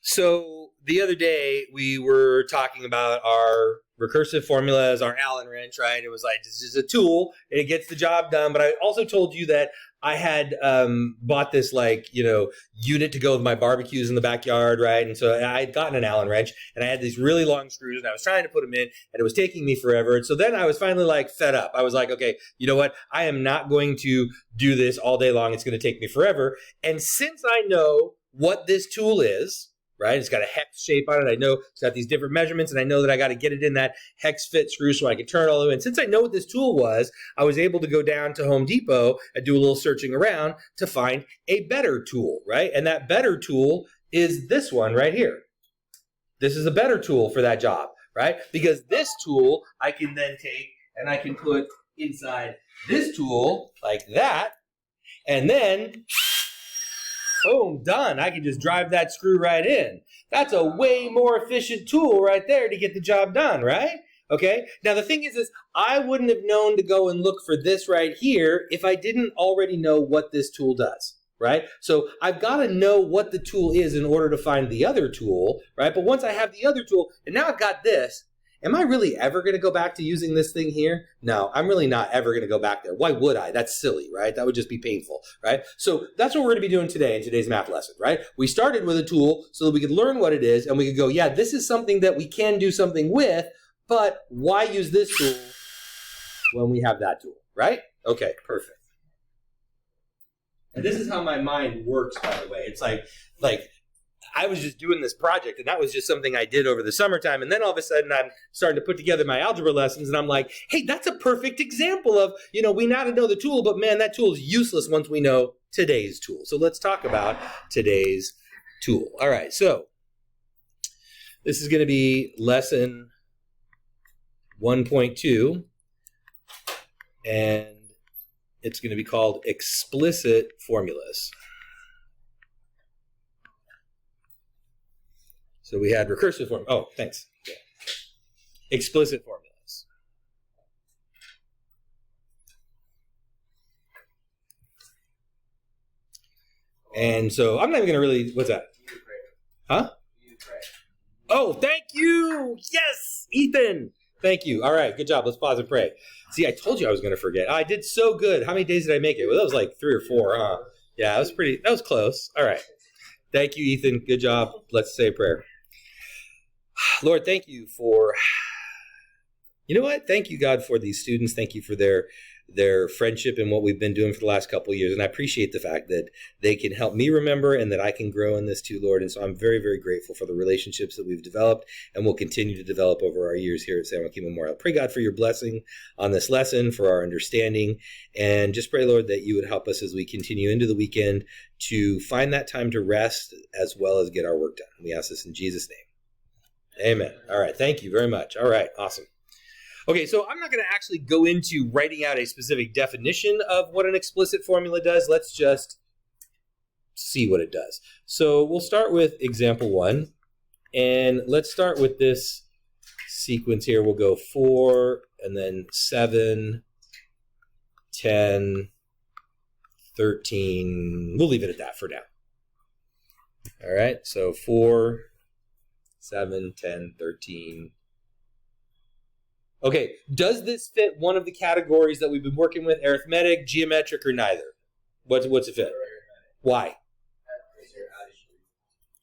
So the other day we were talking about our recursive formulas, our Allen wrench, right? It was like, this is a tool and it gets the job done. But I also told you that I had bought this unit to go with my barbecues in the backyard, right? And so I had gotten an Allen wrench and I had these really long screws and I was trying to put them in and it was taking me forever. And so then I was finally fed up. I was like, okay, you know what? I am not going to do this all day long. It's going to take me forever. And since I know what this tool is, right? It's got a hex shape on it. I know it's got these different measurements, and I know that I got to get it in that hex fit screw so I can turn it all the way. And since I know what this tool was, I was able to go down to Home Depot and do a little searching around to find a better tool, right? And that better tool is this one right here. This is a better tool for that job, right? Because this tool I can then take and I can put inside this tool like that, and then boom, done. I can just drive that screw right in. That's a way more efficient tool right there to get the job done, right? Okay. Now, the thing is I wouldn't have known to go and look for this right here if I didn't already know what this tool does, right? So I've got to know what the tool is in order to find the other tool, right? But once I have the other tool, and now I've got this, am I really ever going to go back to using this thing here? No, I'm really not ever going to go back there. Why would I? That's silly, right? That would just be painful, right? So that's what we're going to be doing today in today's math lesson, right? We started with a tool so that we could learn what it is and we could go, yeah, this is something that we can do something with, but why use this tool when we have that tool, right? Okay, perfect. And this is how my mind works, by the way. It's like I was just doing this project, and that was just something I did over the summertime. And then all of a sudden, I'm starting to put together my algebra lessons, and I'm like, hey, that's a perfect example of, we now know the tool, but man, that tool is useless once we know today's tool. So let's talk about today's tool. All right, so this is going to be lesson 1.2, and it's going to be called explicit formulas. So we had recursive formulas. Oh, thanks. Yeah. Explicit formulas. And so I'm not even going to really, what's that? Huh? Oh, thank you. Yes, Ethan. Thank you. All right, good job. Let's pause and pray. See, I told you I was going to forget. I did so good. How many days did I make it? Well, that was like 3 or 4, huh? Yeah, that was close. All right. Thank you, Ethan. Good job. Let's say a prayer. Lord, thank you for, thank you, God, for these students. Thank you for their friendship and what we've been doing for the last couple of years. And I appreciate the fact that they can help me remember and that I can grow in this too, Lord. And so I'm very, very grateful for the relationships that we've developed and will continue to develop over our years here at San Joaquin Memorial. Pray, God, for your blessing on this lesson, for our understanding, and just pray, Lord, that you would help us as we continue into the weekend to find that time to rest as well as get our work done. We ask this in Jesus' name. Amen. All right. Thank you very much. All right. Awesome. Okay. So I'm not going to actually go into writing out a specific definition of what an explicit formula does. Let's just see what it does. So we'll start with example 1. And let's start with this sequence here. We'll go 4 and then 7, 10, 13. We'll leave it at that for now. All right. So 4, 7, 10, 13. Okay, does this fit one of the categories that we've been working with, arithmetic, geometric, or neither? What's it fit? Why?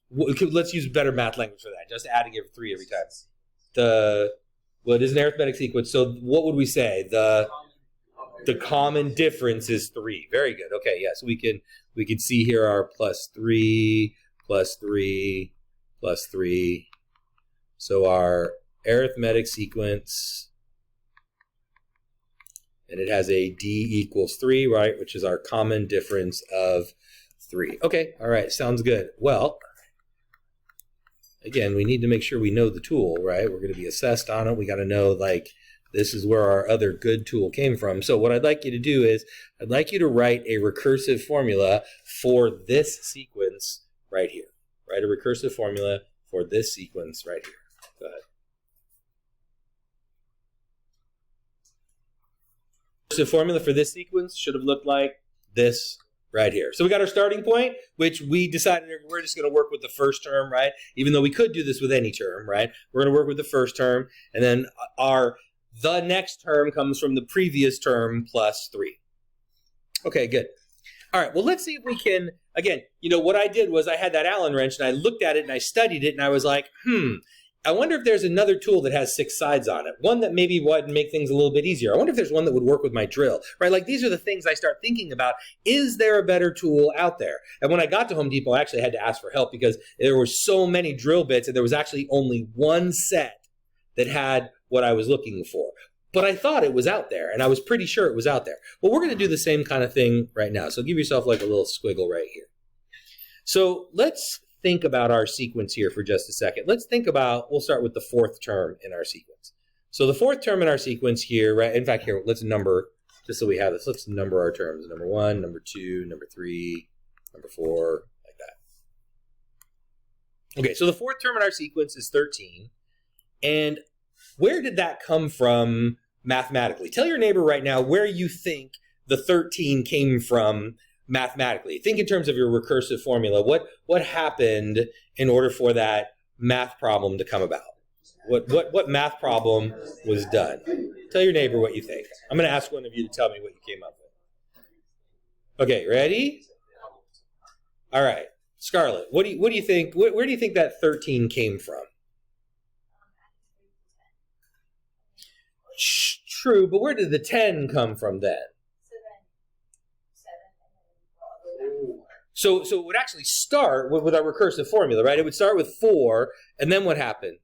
Let's use better math language for that. Just adding 3 every time. It is an arithmetic sequence, so what would we say? The common difference is 3. Very good. Okay, yeah, so we can see here our plus 3, plus 3, plus 3. So our arithmetic sequence, and it has a d equals 3, right, which is our common difference of 3. Okay, all right, sounds good. Well, again, we need to make sure we know the tool, right? We're going to be assessed on it. We got to know, this is where our other good tool came from. So what I'd like you to do is, I'd like you to write a recursive formula for this sequence right here. Write a recursive formula for this sequence right here. Go ahead. The formula for this sequence should have looked like this right here. So we got our starting point, which we decided we're just going to work with the first term, right? Even though we could do this with any term, right? We're going to work with the first term, and then the next term comes from the previous term plus 3. Okay, good. All right, well, let's see if we can, again, what I did was I had that Allen wrench, and I looked at it, and I studied it, and I was like, I wonder if there's another tool that has 6 sides on it. One that maybe would make things a little bit easier. I wonder if there's one that would work with my drill, right? Like these are the things I start thinking about. Is there a better tool out there? And when I got to Home Depot, I actually had to ask for help because there were so many drill bits and there was actually only one set that had what I was looking for. But I thought it was out there and I was pretty sure it was out there. Well, we're going to do the same kind of thing right now. So give yourself like a little squiggle right here. So let's think about our sequence here for just a second. Let's think about, we'll start with the 4th term in our sequence. So the 4th term in our sequence here, right? In fact, here, let's number, just so we have this, let's number our terms. Number 1, number 2, number 3, number 4, like that. Okay, so the 4th term in our sequence is 13. And where did that come from mathematically? Tell your neighbor right now where you think the 13 came from mathematically. Think in terms of your recursive formula. What happened in order for that math problem to come about? What math problem was done? Tell your neighbor what you think. I'm going to ask one of you to tell me what you came up with. Okay, ready? All right, Scarlett. What do you think? Where do you think that 13 came from? True, but where did the 10 come from then? So it would actually start with our recursive formula, right? It would start with 4, and then what happened?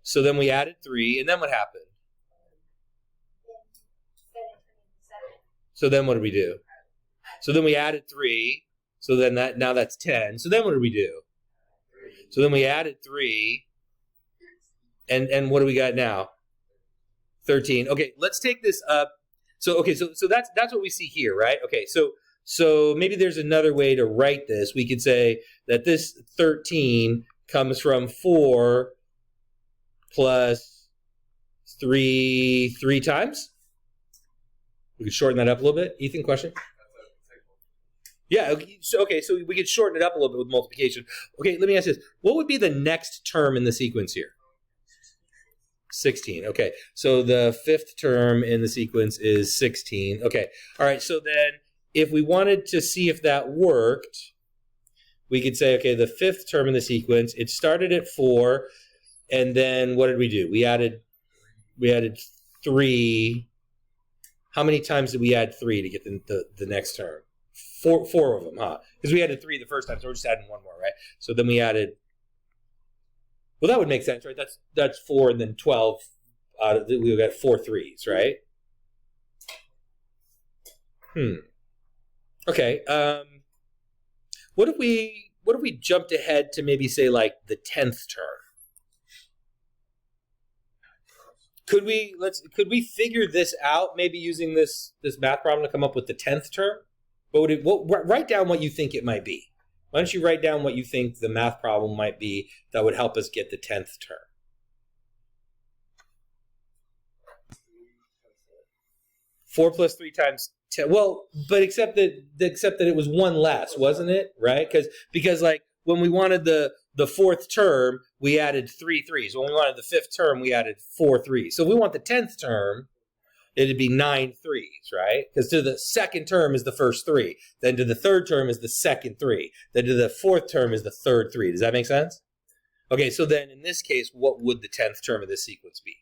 So then we added 3, and then what happened? So then what did we do? So then we added 3, so then now that's 10. So then what did we do? So then we added 3, and what do we got now? 13. Okay, let's take this up. So that's what we see here, right? Okay, so maybe there's another way to write this. We could say that this 13 comes from 4 plus 3 times. We could shorten that up a little bit. Ethan, question? Yeah, so we could shorten it up a little bit with multiplication. Okay, let me ask this. What would be the next term in the sequence here? 16. Okay, so the 5th term in the sequence is 16. Okay, all right, so then if we wanted to see if that worked, we could say, okay, the 5th term in the sequence, it started at 4, and then what did we do? We added 3. How many times did we add 3 to get the next term? 4 of them, huh? Because we added 3 the first time, so we're just adding 1 more, right? So then we added, well, that would make sense, right? That's 4 and then 12. We got 4 3s, right? Okay. What if we jumped ahead to maybe say like the 10th term? Could we figure this out maybe using this math problem to come up with the 10th term? Write down what you think it might be. Why don't you write down what you think the math problem might be that would help us get the 10th term? 4 plus 3 times 10. Well, but except that it was 1 less, wasn't it? Right? Because like when we wanted the 4th term, we added 3 3s. When we wanted the 5th term, we added 4 3s. So if we want the 10th term, it'd be 9 3s, right? Because to the 2nd term is the first 3. Then to the 3rd term is the 2nd 3. Then to the 4th term is the 3rd 3. Does that make sense? Okay, so then in this case, what would the 10th term of this sequence be?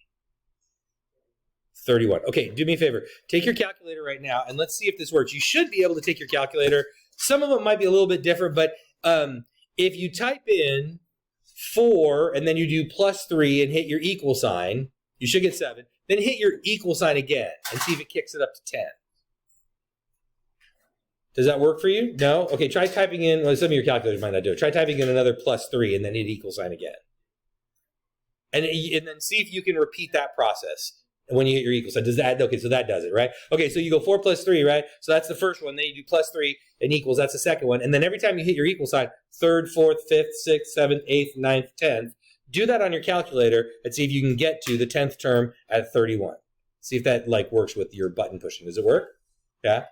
31. Okay, do me a favor. Take your calculator right now, and let's see if this works. You should be able to take your calculator. Some of them might be a little bit different, but if you type in 4 and then you do plus 3 and hit your equal sign, you should get 7. Then hit your equal sign again and see if it kicks it up to 10. Does that work for you? No? Okay, try typing in, well, some of your calculators might not do it. Try typing in another plus 3 and then hit equal sign again. And then see if you can repeat that process when you hit your equal sign. Does that, okay, so that does it, right? Okay, so you go 4 plus 3, right? So that's the first one. Then you do plus 3 and equals. That's the second one. And then every time you hit your equal sign, 3rd, 4th, 5th, 6th, 7th, 8th, 9th, 10th, do that on your calculator and see if you can get to the 10th term at 31. See if that like works with your button pushing. Does it work? Yeah?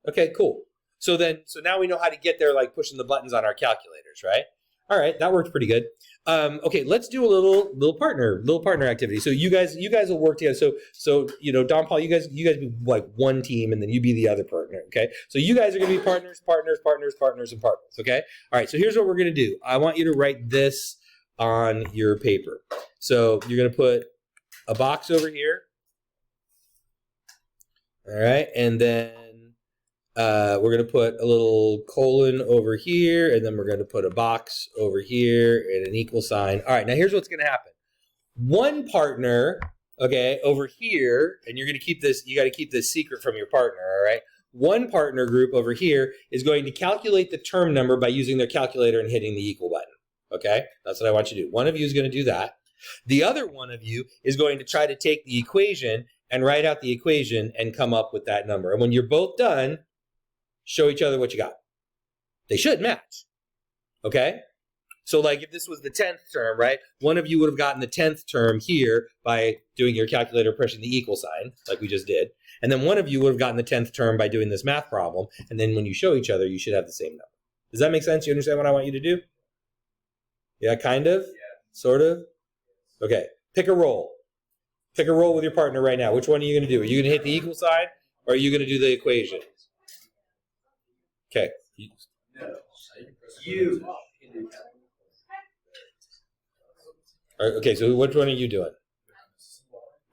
Okay, cool. So now we know how to get there, like pushing the buttons on our calculators, right? All right, that worked pretty good. Okay, let's do a little partner activity. So you guys will work together. So Don, Paul, you guys be like one team, and then you be the other partner. Okay, so you guys are gonna be partners, and partners. Okay, all right. So here's what we're gonna do. I want you to write this on your paper. So you're gonna put a box over here. All right, and then we're going to put a little colon over here, and then we're going to put a box over here and an equal sign. All right, now here's what's going to happen. One partner, okay, over here, and you're going to keep this, you got to keep this secret from your partner, all right? One partner group over here is going to calculate the term number by using their calculator and hitting the equal button, okay? That's what I want you to do. One of you is going to do that. The other one of you is going to try to take the equation and write out the equation and come up with that number. And when you're both done, show each other what you got. They should match, okay? So like if this was the 10th term, right? One of you would have gotten the 10th term here by doing your calculator, pressing the equal sign, like we just did. And then one of you would have gotten the 10th term by doing this math problem. And then when you show each other, you should have the same number. Does that make sense? You understand what I want you to do? Yeah, kind of? Yeah. Sort of? Okay, pick a roll. Pick a roll with your partner right now. Which one are you going to do? Are you going to hit the equal sign, or are you going to do the equation? Okay. Okay, so which one are you doing?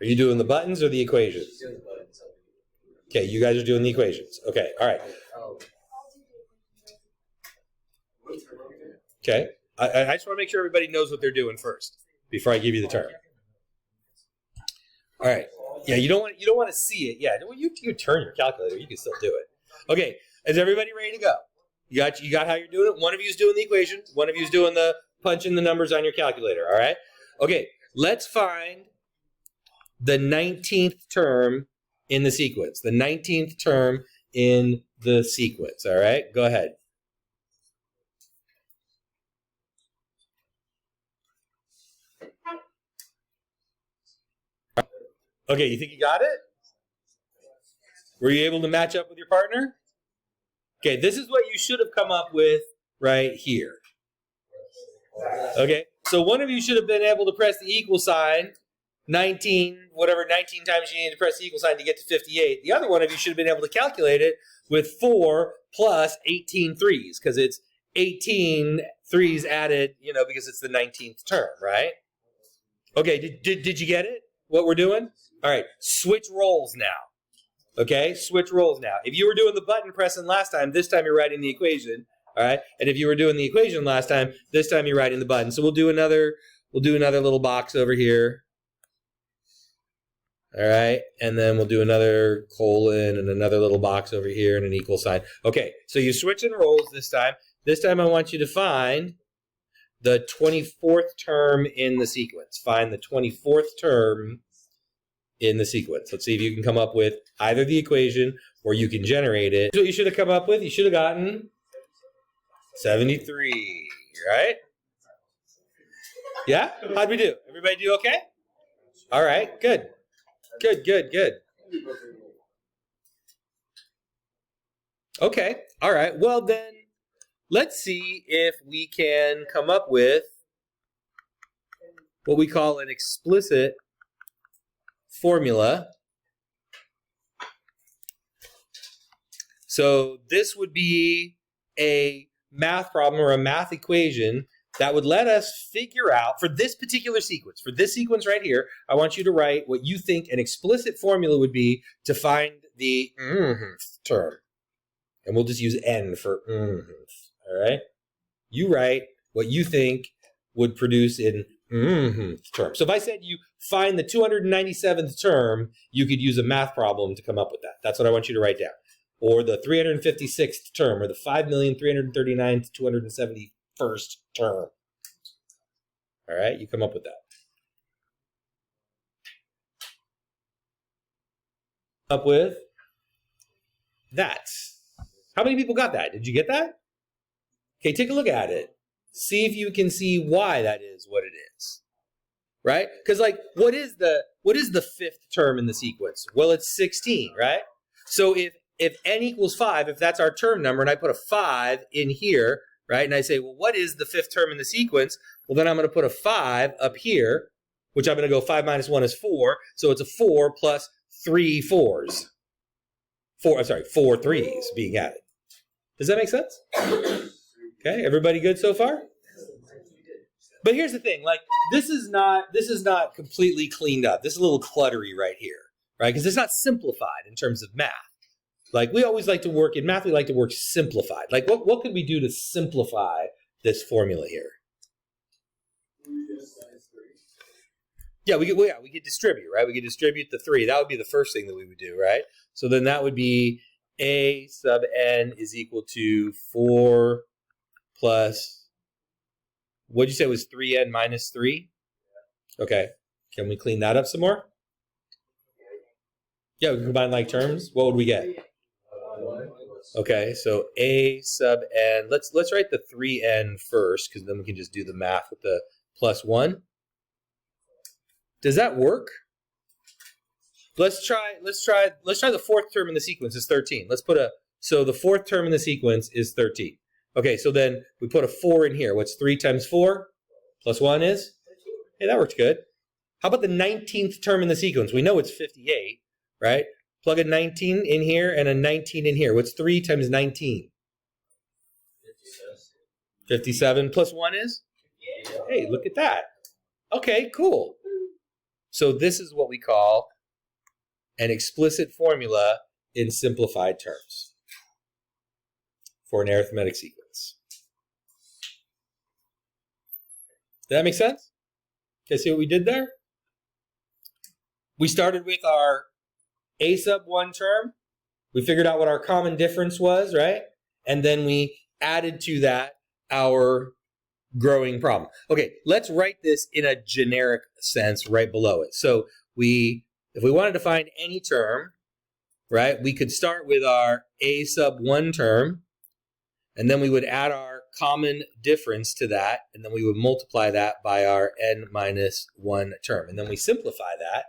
Are you doing the buttons or the equations? Okay, you guys are doing the equations. Okay, all right. Okay, I just want to make sure everybody knows what they're doing first before I give you the term. All right. Yeah, you don't want to see it. Yeah, you turn your calculator, you can still do it. Okay, is everybody ready to go? You got how you're doing it? One of you is doing the equation. One of you is doing the punching the numbers on your calculator, all right? Okay, let's find the 19th term in the sequence. The 19th term in the sequence, all right? Go ahead. Okay, you think you got it? Were you able to match up with your partner? Okay, this is what you should have come up with right here. Okay, so one of you should have been able to press the equal sign, 19 times you need to press the equal sign to get to 58. The other one of you should have been able to calculate it with 4 plus 18 threes, because it's 18 threes added, because it's the 19th term, right? Okay, did you get it, what we're doing? All right, switch roles now. Okay, switch roles now. If you were doing the button pressing last time, this time you're writing the equation. All right, and if you were doing the equation last time, this time you're writing the button. So we'll do another little box over here. All right, and then we'll do another colon and another little box over here and an equal sign. Okay, so you're switching roles this time. This time I want you to find the 24th term in the sequence. Find the 24th term in the sequence. Let's see if you can come up with either the equation or you can generate it. Here's what you should have come up with. You should have gotten 73, right? Yeah? How'd we do? Everybody do okay? All right, good. Good. Okay, all right. Well then, let's see if we can come up with what we call an explicit formula. So this would be a math problem or a math equation that would let us figure out, for this particular sequence, for this sequence right here, I want you to write what you think an explicit formula would be to find the term. And we'll just use n for all right? You write what you think would produce an term. So if I said you find the 297th term, you could use a math problem to come up with that. That's what I want you to write down. Or the 356th term, or the 5,339,271st term. All right, you come up with that. Up with that. How many people got that? Did you get that? Okay, take a look at it. See if you can see why that is what it is. Right? Because what is the fifth term in the sequence? Well, it's 16, right? So if if n equals 5, if that's our term number, and I put a 5 in here, right, and I say, well, what is the fifth term in the sequence? Well, then I'm going to put a 5 up here, which I'm going to go 5 minus 1 is 4, so it's a 4 plus 3 4s. 4 3s being added. Does that make sense? Okay, everybody good so far? But here's the thing, like this is not completely cleaned up. This is a little cluttery right here, right? Because it's not simplified in terms of math. Like we always like to work in math, we like to work simplified. Like what could we do to simplify this formula here? Yeah, we could distribute, right? We could distribute the 3. That would be the first thing that we would do, right? So then that would be a sub n is equal to 4 plus, what'd you say was 3n minus 3? Okay. Can we clean that up some more? Yeah, we can combine like terms. What would we get? Okay, so a sub n. Let's write the 3n first, because then we can just do the math with the plus 1. Does that work? Let's try the fourth term in the sequence is 13. So the fourth term in the sequence is 13. Okay, so then we put a 4 in here. What's 3 times 4 plus 1 is? Hey, that worked good. How about the 19th term in the sequence? We know it's 58, right? Plug a 19 in here and a 19 in here. What's 3 times 19? 57 plus 1 is? Hey, look at that. Okay, cool. So this is what we call an explicit formula in simplified terms for an arithmetic sequence. Does that make sense? Okay, see what we did there? We started with our a sub 1 term. We figured out what our common difference was, right? And then we added to that our growing problem. Okay, let's write this in a generic sense right below it. So if we wanted to find any term, right, we could start with our a sub 1 term, and then we would add our common difference to that, and then we would multiply that by our n minus 1 term. And then we simplify that.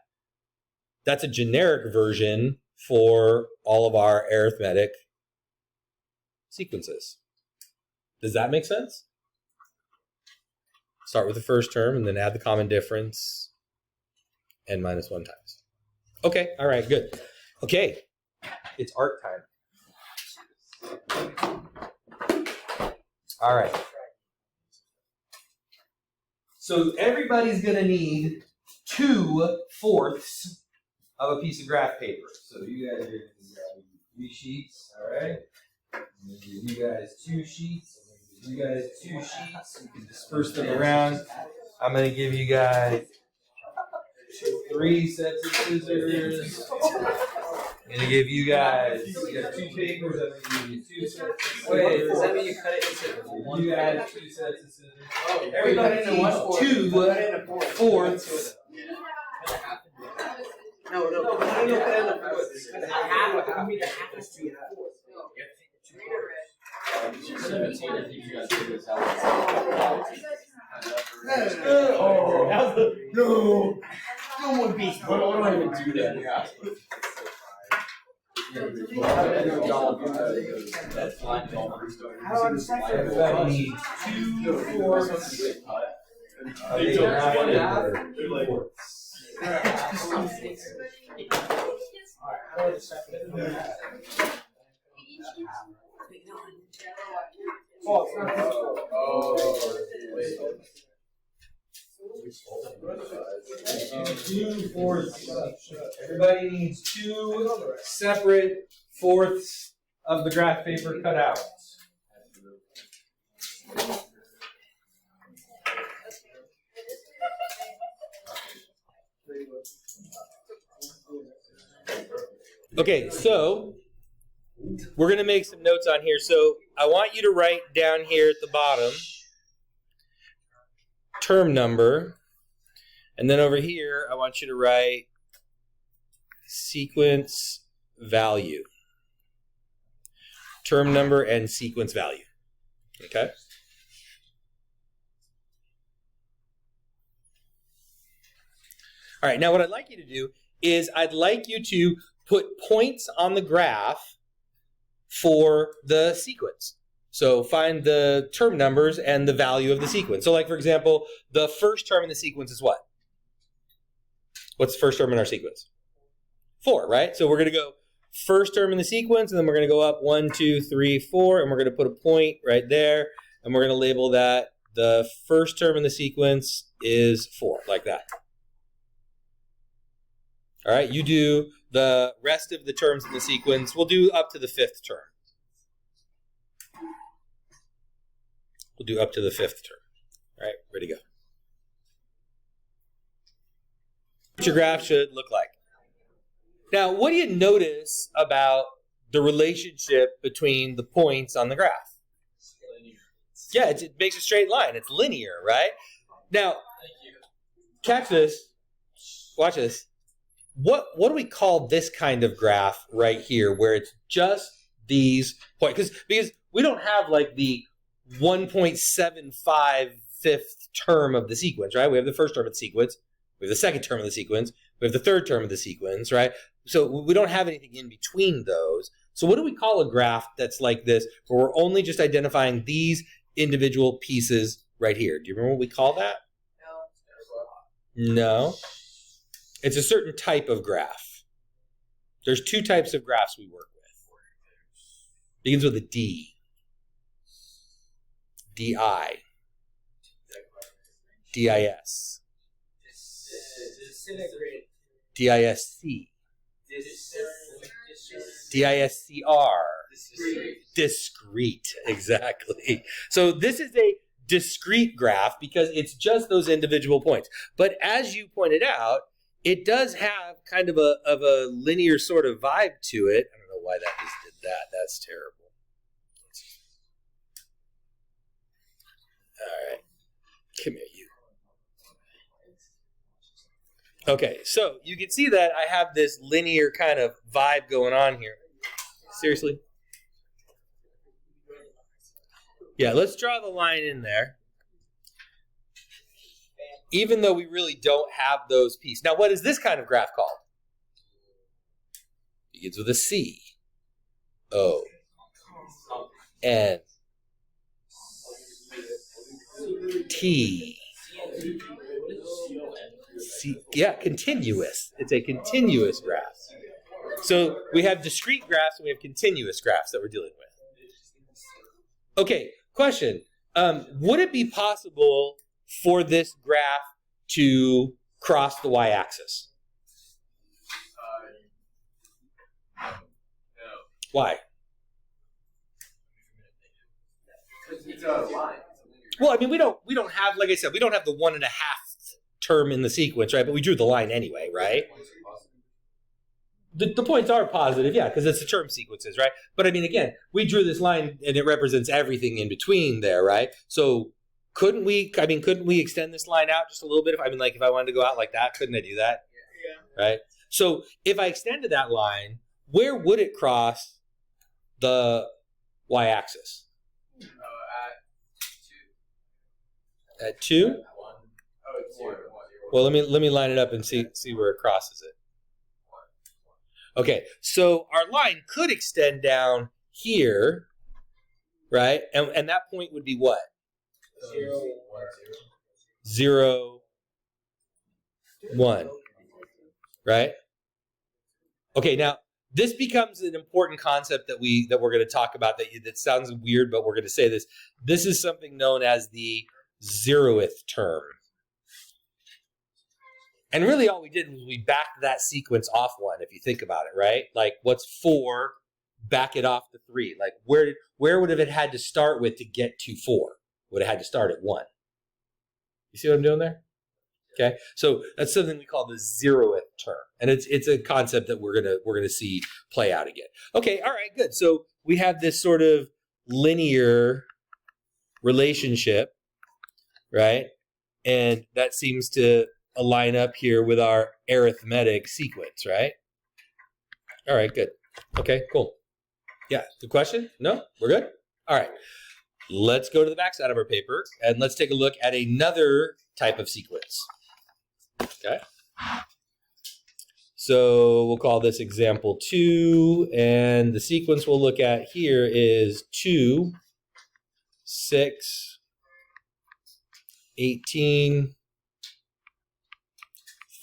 That's a generic version for all of our arithmetic sequences. Does that make sense? Start with the first term and then add the common difference, n minus 1 times. Okay, all right, good. Okay, it's art time. All right. So everybody's going to need 2/4 of a piece of graph paper. So you guys are going to grab 3 sheets, all right? I'm going to give you guys 2 sheets. You guys 2 sheets. You can disperse them around. I'm going to give you guys 3 sets of scissors. I'm going to give you guys 2 papers. I'm going to give you 2 sets of scissors. Wait, does that mean you cut it into one? You guys 2 sets of scissors. Oh, everybody needs 2/4. No, put it in the fourth. Half is 2 4. 17, I think you guys figured this out. No one beats me. I don't even do that. Yeah. That's fine. How do I need 2/4 Everybody needs 2 separate fourths of the graph paper cut out. Okay, so we're going to make some notes on here. So I want you to write down here at the bottom term number. And then over here, I want you to write sequence value. Term number and sequence value. Okay? All right, now what I'd like you to do is I'd like you to put points on the graph for the sequence. So find the term numbers and the value of the sequence. So like, for example, the first term in the sequence is what? What's the first term in our sequence? 4, right? So we're going to go first term in the sequence, and then we're going to go up 1, 2, 3, 4, and we're going to put a point right there, and we're going to label that the first term in the sequence is 4, like that. All right, you do the rest of the terms in the sequence. We'll do up to the 5th term. We'll do up to the 5th term. All right, ready to go. What your graph should look like. Now, what do you notice about the relationship between the points on the graph? Yeah, it makes a straight line. It's linear, right? Now, catch this. Watch this. What do we call this kind of graph right here, where it's just these points? Because we don't have like the 1.75 fifth term of the sequence, right? We have the first term of the sequence. We have the second term of the sequence. We have the third term of the sequence, right? So we don't have anything in between those. So what do we call a graph that's like this, where we're only just identifying these individual pieces right here? Do you remember what we call that? No. It's a certain type of graph. There's 2 types of graphs we work with. Begins with a D. D-I. D-I-S. D-I-S-C. D-I-S-C-R. Discrete, exactly. So this is a discrete graph because it's just those individual points. But as you pointed out, it does have kind of a linear sort of vibe to it. I don't know why that just did that. That's terrible. All right. Come here, you. Okay, so you can see that I have this linear kind of vibe going on here. Seriously? Yeah, let's draw the line in there. Even though we really don't have those pieces. Now, what is this kind of graph called? Begins with a C. O. N. T. C. Yeah, continuous. It's a continuous graph. So we have discrete graphs and we have continuous graphs that we're dealing with. Okay, question. Would it be possible for this graph to cross the y-axis? No. Why? Because it's a line. Well, I mean, we don't have, like I said, we don't have the 1.5 term in the sequence, right? But we drew the line anyway, right? The points are positive, yeah, because it's the term sequences, right? But I mean, again, we drew this line and it represents everything in between there, right? So couldn't we extend this line out just a little bit? If I wanted to go out like that, couldn't I do that? Yeah. Right? So if I extended that line, where would it cross the y-axis? At 2? At 1. Oh, it's 0. Well, let me line it up and see where it crosses it. Okay, so our line could extend down here, right? And that point would be what? 0, 1, right? Okay, now this becomes an important concept that we're going to talk about. That sounds weird, but we're going to say this. This is something known as the 0th term. And really all we did was we backed that sequence off 1, if you think about it, right? Like, what's 4? Back it off to 3. Like, where would it have had to start with to get to 4? Would have had to start at 1. You see what I'm doing there? Okay, so that's something we call the 0th term, and it's a concept that we're gonna see play out again. Okay, all right, good. So we have this sort of linear relationship, right? And that seems to align up here with our arithmetic sequence, right? All right, good. Okay, cool. Yeah, good question? No? We're good? All right. Let's go to the back side of our paper and let's take a look at another type of sequence. Okay? So So we'll call this example 2, and the sequence we'll look at here is 2, 6, 18,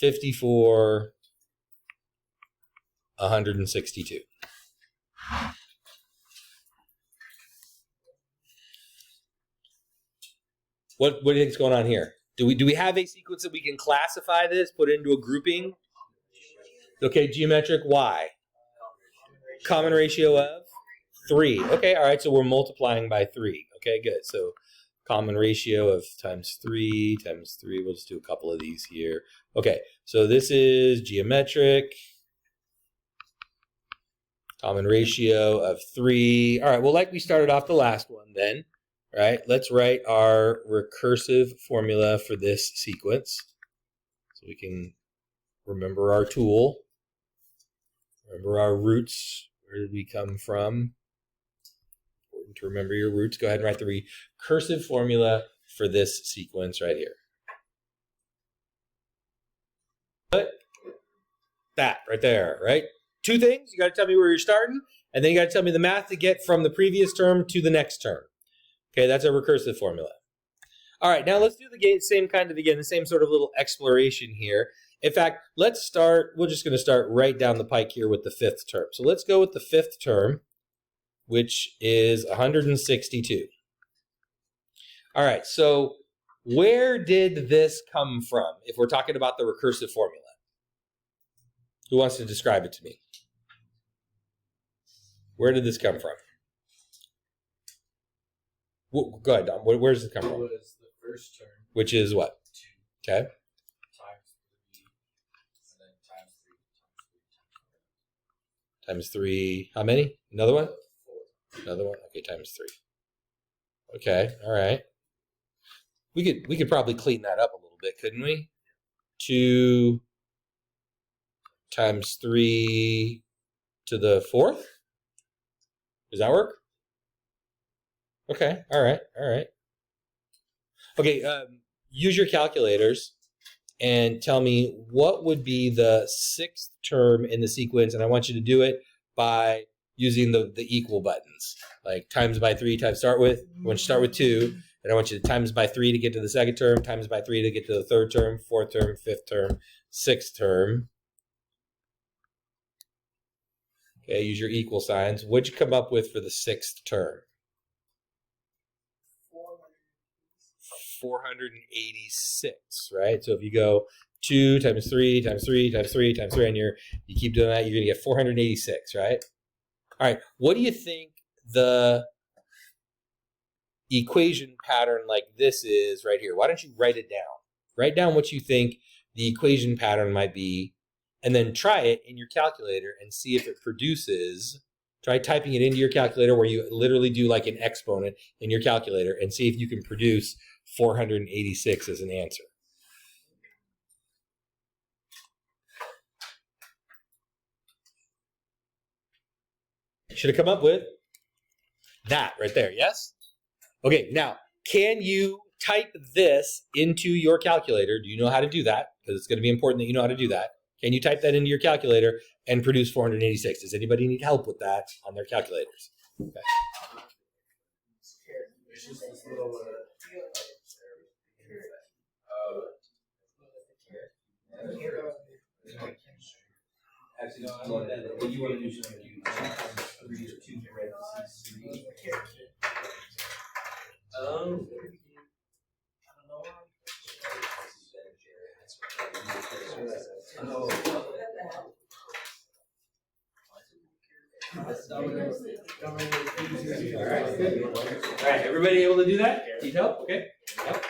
54, 162. What do you think is going on here? Do we have a sequence that we can classify this, put into a grouping? Okay, geometric, why? Common ratio of 3. Okay, all right, so we're multiplying by 3. Okay, good. So common ratio of times 3 times 3. We'll just do a couple of these here. Okay, so this is geometric. Common ratio of 3. All right, well, like we started off the last one then, right? Let's write our recursive formula for this sequence so we can remember our tool. Remember our roots. Where did we come from? Important to remember your roots. Go ahead and write the recursive formula for this sequence right here. But that right there, right? 2 things. You got to tell me where you're starting, and then you got to tell me the math to get from the previous term to the next term. Okay, that's a recursive formula. All right, now let's do the same kind of, again, the same sort of little exploration here. In fact, let's start, we're just going to start right down the pike here with the 5th term. So let's go with the 5th term, which is 162. All right, so where did this come from if we're talking about the recursive formula? Who wants to describe it to me? Where did this come from? Go ahead, Dom. Where does it come from? What is the first term? Which is what? 2 Okay. times 3, and then times 3 Times 3. How many? Another one? 4. Another one? Okay, times 3. Okay, all right. We could probably clean that up a little bit, couldn't we? 2 times 3 to the 4th? Does that work? Okay, all right, all right. Okay, use your calculators and tell me what would be the 6th term in the sequence, and I want you to do it by using the equal buttons, like times by 3, times start with. I want you to start with 2, and I want you to times by 3 to get to the 2nd term, times by 3 to get to the 3rd term, 4th term, 5th term, 6th term. Okay, use your equal signs. What'd you come up with for the 6th term? 486, right? So if you go 2 times 3 times 3 times 3 times 3, and you keep doing that, you're going to get 486, right? All right, what do you think the equation pattern like this is right here? Why don't you write it down? Write down what you think the equation pattern might be, and then try it in your calculator and see if it produces. Try typing it into your calculator where you literally do like an exponent in your calculator and see if you can produce 486 as an answer. Should have come up with that right there, yes? Okay, now, can you type this into your calculator? Do you know how to do that? Because it's going to be important that you know how to do that. Can you type that into your calculator and produce 486? Does anybody need help with that on their calculators? Okay. It's just this little actually, no, I want that. What you want to do is you want to do 2 times 3 or 2 parentheses 3. I don't know. All right, everybody able to do that? Need help? Okay. Yep.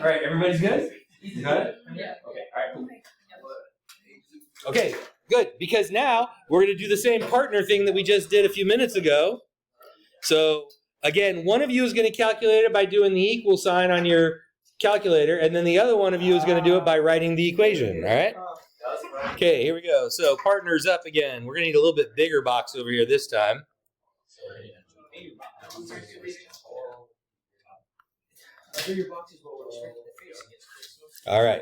All right, everybody's good? You got it? Yeah. Okay, all right. Okay, good, because now we're going to do the same partner thing that we just did a few minutes ago. So, again, one of you is going to calculate it by doing the equal sign on your calculator, and then the other one of you is going to do it by writing the equation, all right? Okay, here we go. So partners up again. We're going to need a little bit bigger box over here this time. All right.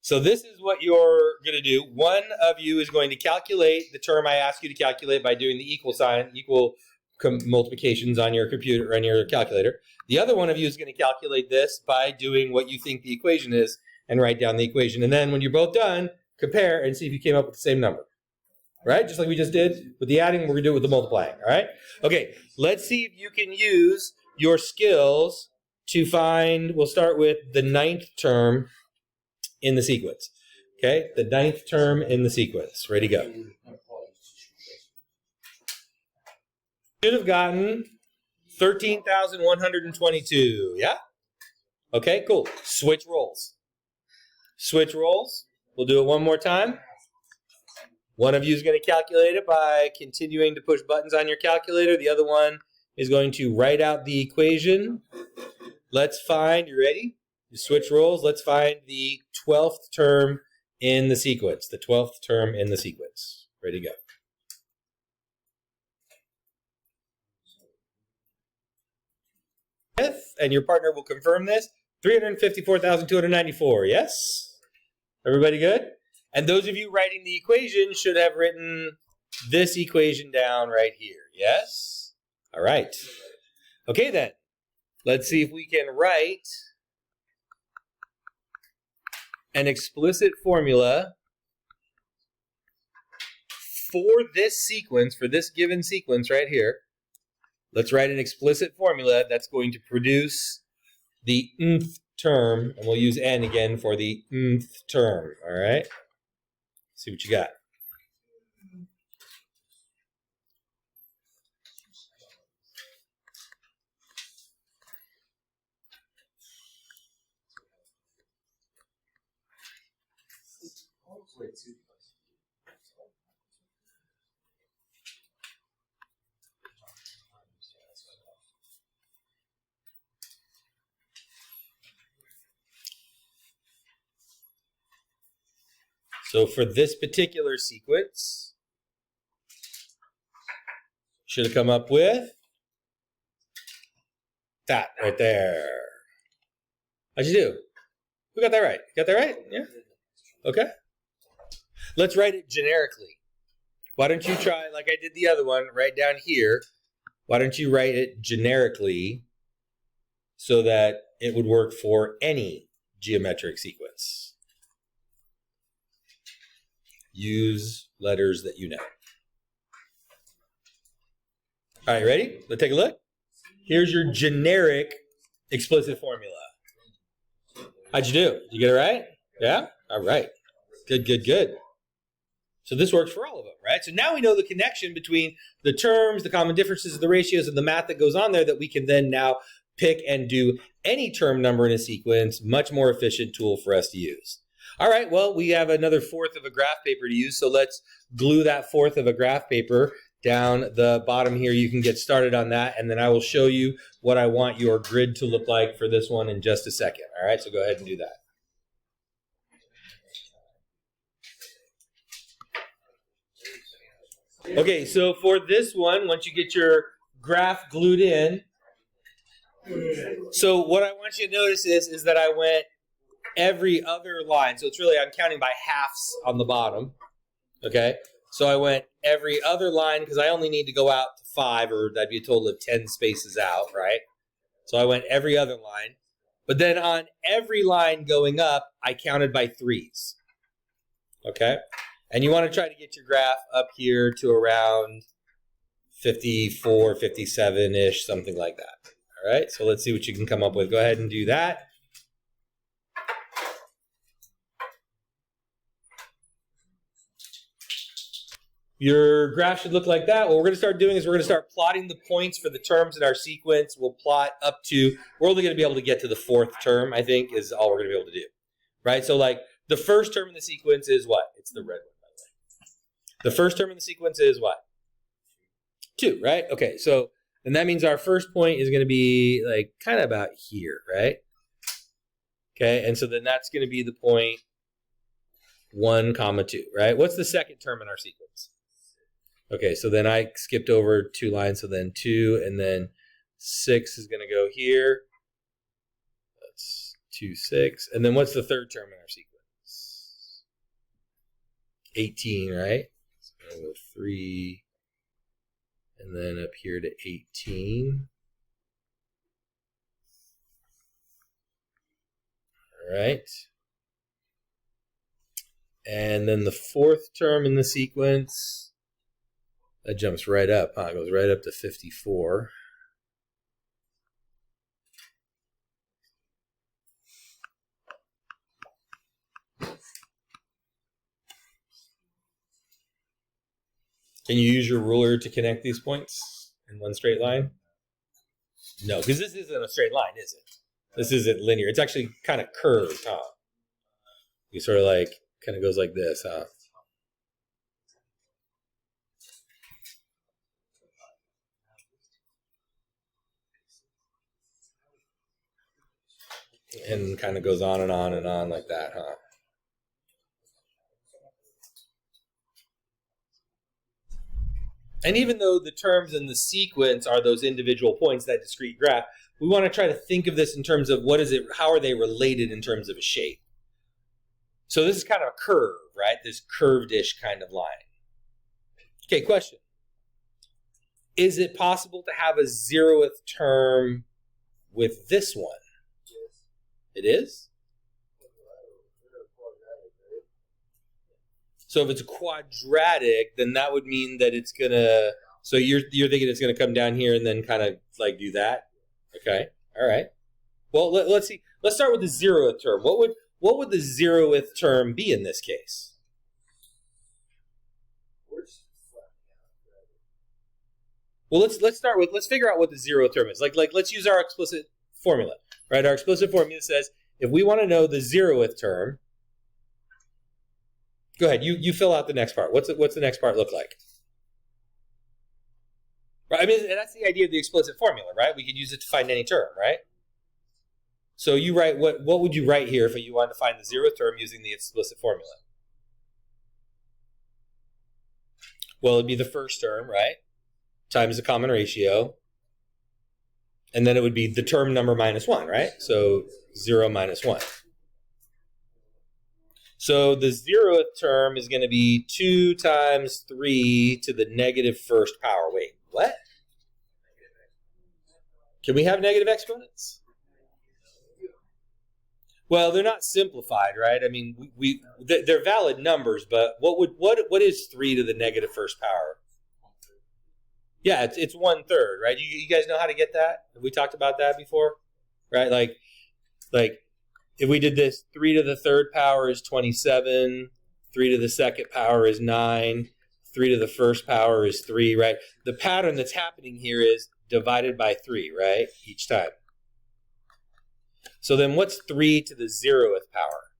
So this is what you're going to do. One of you is going to calculate the term I asked you to calculate by doing the equal sign, equal multiplications on your computer, on your calculator. The other one of you is going to calculate this by doing what you think the equation is and write down the equation. And then when you're both done, compare and see if you came up with the same number. Right? Just like we just did with the adding, we're going to do it with the multiplying. All right? Okay, let's see if you can use your skills to find, we'll start with the 9th term in the sequence. Okay, the 9th term in the sequence. Ready to go. Should have gotten 13,122. Yeah? Okay, cool. Switch roles. Switch roles. We'll do it one more time. One of you is going to calculate it by continuing to push buttons on your calculator. The other one is going to write out the equation. Let's find, you ready? You switch roles. Let's find the 12th term in the sequence. The 12th term in the sequence. Ready to go. And your partner will confirm this. 354,294. Yes? Everybody good? And those of you writing the equation should have written this equation down right here. Yes? All right. Okay, then. Let's see if we can write an explicit formula for this sequence, for this given sequence right here. Let's write an explicit formula that's going to produce the nth term, and we'll use n again for the nth term, all right? See what you got. So for this particular sequence, should have come up with that right there. How'd you do? Who got that right? Got that right? Yeah? Okay. Let's write it generically. Why don't you try, like I did the other one, right down here. Why don't you write it generically so that it would work for any geometric sequence? Use letters that you know. All right, ready? Let's take a look. Here's your generic explicit formula. How'd you do? Did you get it right? Yeah? All right. Good, good, good. So this works for all of them, right? So now we know the connection between the terms, the common differences, the ratios, and the math that goes on there that we can then now pick and do any term number in a sequence. Much more efficient tool for us to use. All right, well, we have another 1/4 of a graph paper to use, so let's glue that 1/4 of a graph paper down the bottom here. You can get started on that, and then I will show you what I want your grid to look like for this one in just a second. All right, so go ahead and do that. Okay, so for this one, once you get your graph glued in, so what I want you to notice is that I went every other line. So it's really, I'm counting by halves on the bottom. Okay. So I went every other line because I only need to go out to 5, or that'd be a total of 10 spaces out, right? So I went every other line. But then on every line going up, I counted by 3s. Okay. And you want to try to get your graph up here to around 54, 57-ish, something like that. All right. So let's see what you can come up with. Go ahead and do that. Your graph should look like that. What we're going to start doing is we're going to start plotting the points for the terms in our sequence. We'll plot up to, we're only going to be able to get to the 4th term, I think, is all we're going to be able to do. Right? So like the first term in the sequence is what? It's the red one, by the way. The first term in the sequence is what? 2, right? Okay, so, and that means our first point is going to be like kind of about here, right? Okay, and so then that's going to be the point 1, comma 2, right? What's the second term in our sequence? Okay, so then I skipped over 2 lines, so then 2, and then 6 is going to go here. That's 2, 6. And then what's the third term in our sequence? 18, right? So I'm going to go 3, and then up here to 18. All right. And then the fourth term in the sequence, that jumps right up, huh? It goes right up to 54. Can you use your ruler to connect these points in one straight line? No, because this isn't a straight line, is it? This isn't linear. It's actually kind of curved, huh? You sort of like, kind of goes like this, huh? And kind of goes on and on and on like that, huh? And even though the terms in the sequence are those individual points, that discrete graph, we want to try to think of this in terms of what is it, how are they related in terms of a shape? So this is kind of a curve, right? This curved-ish kind of line. Okay, question. Is it possible to have a 0th term with this one? It is? So if it's quadratic, then that would mean that it's going to, so you're thinking it's going to come down here and then kind of like do that? Okay, all right. Well, let's see. Let's start with the 0th term. What would the 0th term be in this case? Well, let's figure out what the 0th term is. Like let's use our explicit formula, right? Our explicit formula says if we want to know the 0th term, go ahead. You fill out the next part. What's the next part look like? Right. I mean, and that's the idea of the explicit formula, right? We could use it to find any term, right? So you write what would you write here if you wanted to find the 0th term using the explicit formula? Well, it'd be the first term, right? Times the common ratio. And then it would be the term number minus 1, right? So 0 minus 1. So the 0th term is going to be 2 times 3 to the negative first power. Wait, what? Can we have negative exponents? Well, they're not simplified, right? I mean, they're valid numbers, but what is 3 to the negative first power? Yeah, it's 1/3, right? You guys know how to get that? Have we talked about that before? Right? Like if we did this, 3 to the third power is 27, 3 to the second power is 9, 3 to the first power is 3, right? The pattern that's happening here is divided by 3, right? Each time. So then what's 3 to the 0th power?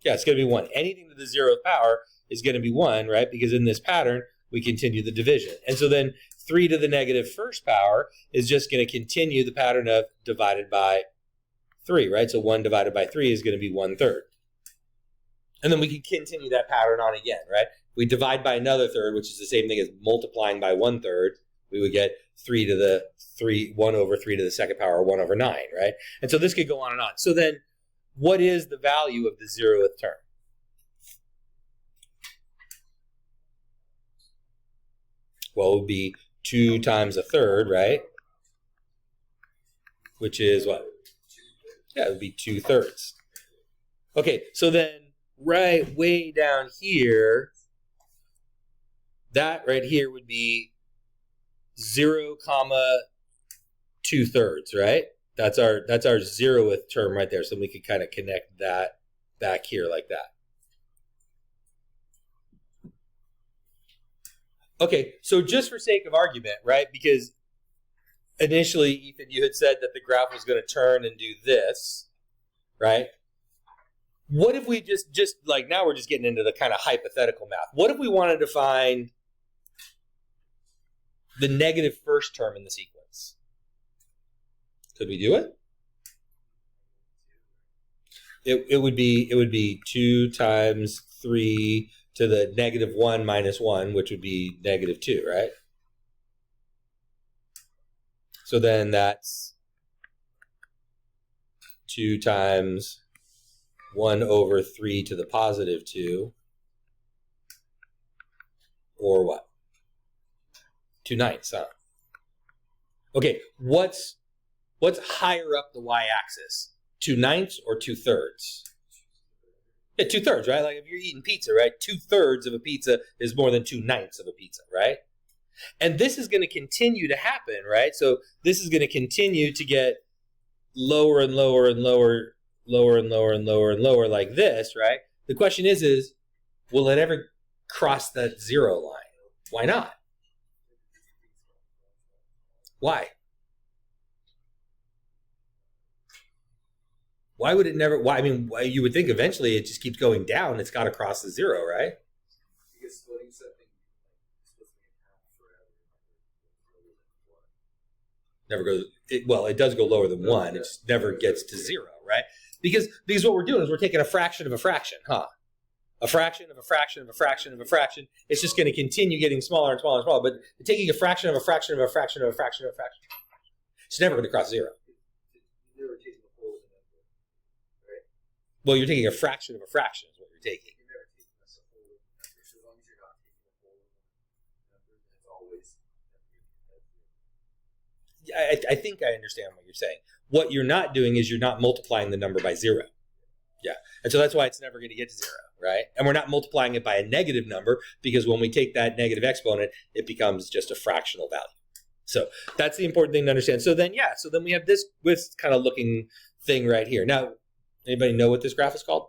Yeah, it's going to be 1. Anything to the 0th power is going to be 1, right? Because in this pattern, we continue the division. And so then 3 to the negative first power is just going to continue the pattern of divided by 3, right? So 1 divided by 3 is going to be 1/3. And then we can continue that pattern on again, right? We divide by another third, which is the same thing as multiplying by 1/3. We would get 1 over 3 to the second power, 1/9, right? And so this could go on and on. So then what is the value of the 0th term? Well, it would be 2 times 1/3, right? Which is what? Yeah, it would be 2/3. Okay, so then right way down here, that right here would be 0, 2/3, right? That's our 0th term right there. So we could kind of connect that back here like that. Okay, so just for sake of argument, right? Because initially, Ethan, you had said that the graph was going to turn and do this, right? What if we just like now we're just getting into the kind of hypothetical math. What if we wanted to find the negative first term in the sequence? Could we do it? it would be 2 times 3 to the -1 minus 1, which would be -2, right? So then that's 2 times 1 over 3 to the +2, or what? 2/9, huh? Okay, what's higher up the y-axis? 2/9 or 2/3? Yeah, 2/3, right? Like if you're eating pizza, right? 2/3 of a pizza is more than 2/9 of a pizza, right? And this is going to continue to happen, right? So this is going to continue to get lower and lower and lower, lower and lower and lower and lower like this, right? The question is will it ever cross that 0 line? Why not? Why? Why would it never? Why? I mean, why, you would think eventually it just keeps going down. It's got to cross the 0, right? Because splitting something splits me in half forever. Never goes. It does go lower than 1. It just never gets to 0, right? Because what we're doing is we're taking a fraction of a fraction, huh? A fraction of a fraction of a fraction of a fraction. It's just going to continue getting smaller and smaller and smaller. But taking a fraction of a fraction of a fraction of a fraction of a fraction, it's never going to cross 0. Never taking the whole number, right? Well, you're taking a fraction of a fraction is what you're taking. You're never taking a whole number. So as long as you're not taking a whole number, it's always. I think I understand what you're saying. What you're not doing is you're not multiplying the number by 0. Yeah. And so that's why it's never going to get to 0, right? And we're not multiplying it by a negative number because when we take that negative exponent, it becomes just a fractional value. So that's the important thing to understand. So then we have this kind of looking thing right here. Now, anybody know what this graph is called?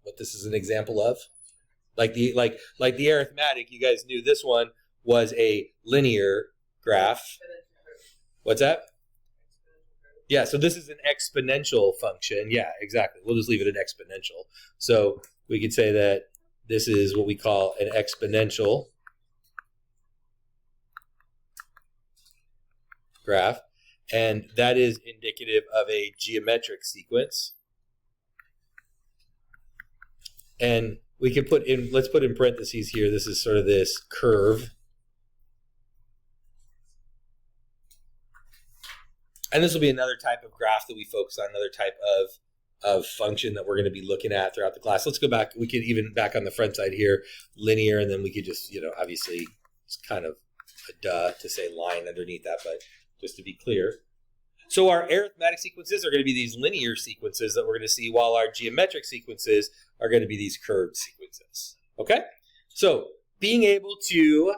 What this is an example of? Like the arithmetic, you guys knew this one was a linear graph. What's that? Yeah, so this is an exponential function. Yeah, exactly. We'll just leave it an exponential. So we could say that this is what we call an exponential graph, and that is indicative of a geometric sequence. And we could let's put in parentheses here, this is sort of this curve. And this will be another type of graph that we focus on, another type of function that we're going to be looking at throughout the class. Let's go back. We could even back on the front side here, linear, and then we could just, obviously it's kind of a duh to say line underneath that, but just to be clear. So our arithmetic sequences are going to be these linear sequences that we're going to see, while our geometric sequences are going to be these curved sequences. Okay? So being able to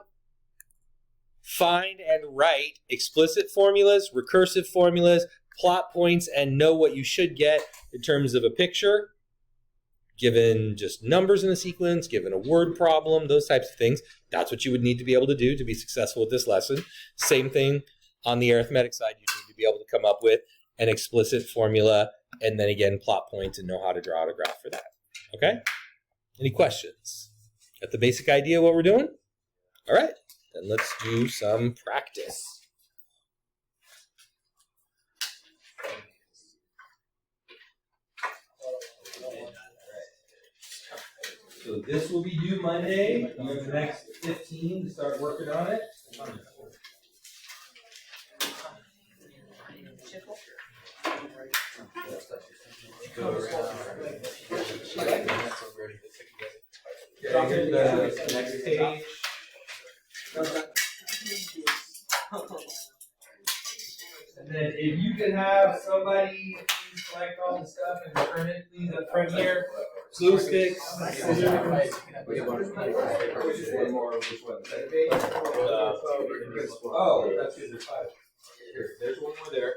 find and write explicit formulas, recursive formulas, plot points, and know what you should get in terms of a picture, given just numbers in a sequence, given a word problem, those types of things. That's what you would need to be able to do to be successful with this lesson. Same thing on the arithmetic side. You need to be able to come up with an explicit formula and then again plot points and know how to draw out a graph for that. Okay? Any questions? Got the basic idea of what we're doing? All right. Then let's do some practice. So this will be due Monday. You have the next 15 to start working on it. Drop in the next page. And then if you could have somebody please collect all the stuff and return it, please, up front here. Glue sticks, scissors. One more, which one? Oh, that's good. There's 5. Here, there's one more there.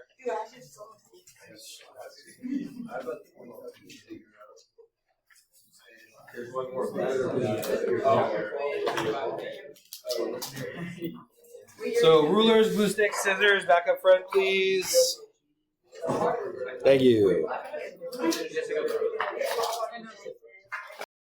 There's one more. So rulers, glue sticks, scissors, back up front, please. Thank you.